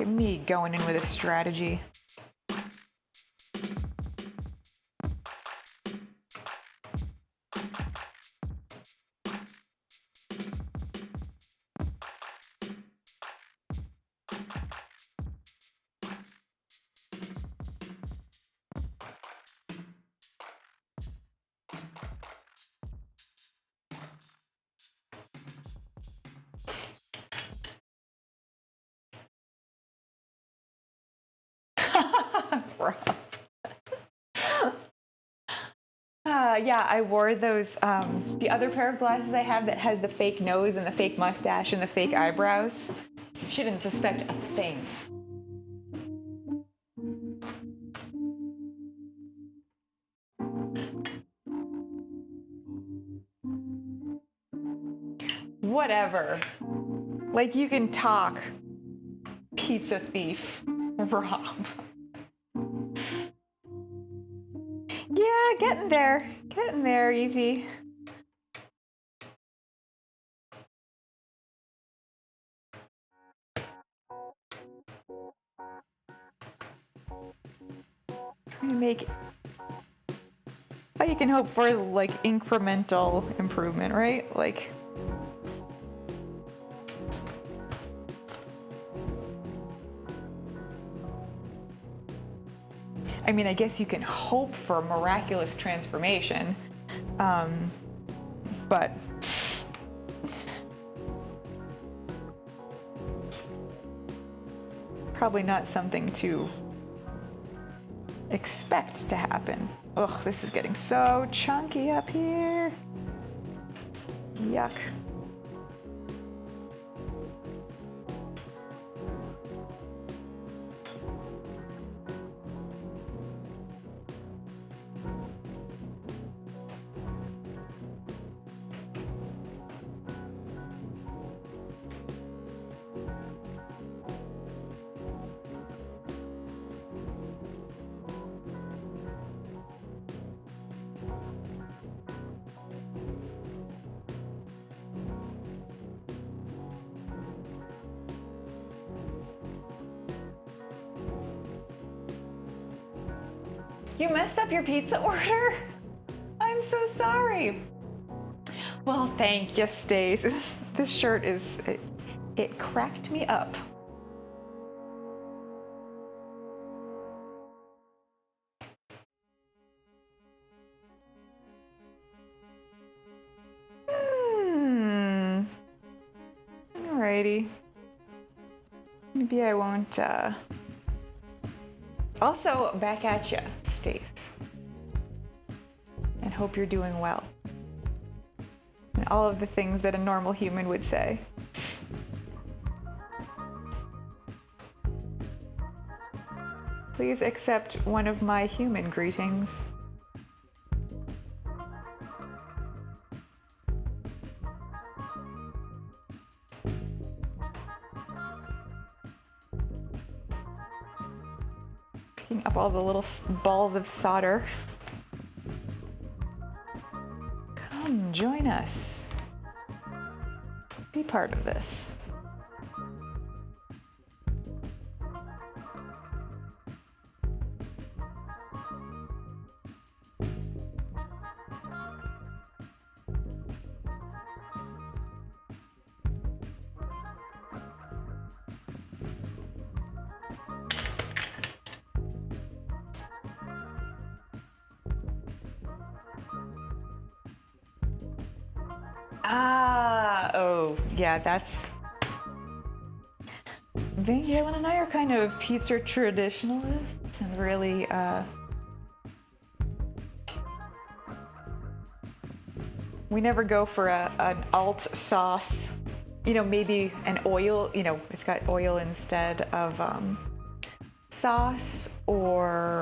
Look at me going in with a strategy. Yeah, I wore those, the other pair of glasses I have that has the fake nose and the fake mustache and the fake eyebrows. She didn't suspect a thing. Whatever. Like, you can talk, pizza thief, Rob. Yeah, getting there. Getting there, Evie. Trying to make... All you can hope for is, like, incremental improvement, right? Like... I mean, I guess you can hope for miraculous transformation, but probably not something to expect to happen. Ugh, this is getting so chunky up here. Yuck. You messed up your pizza order? I'm so sorry. Well, thank you, Stace. This shirt is, it cracked me up. Alrighty. Maybe I won't, Also, back at ya, Stace. And hope you're doing well. And all of the things that a normal human would say. Please accept one of my human greetings. Picking up all the little balls of solder. Come join us. Be part of this. Oh, yeah, that's... Van Galen and I are kind of pizza traditionalists and really, we never go for an alt sauce. You know, maybe an oil, you know, it's got oil instead of sauce, or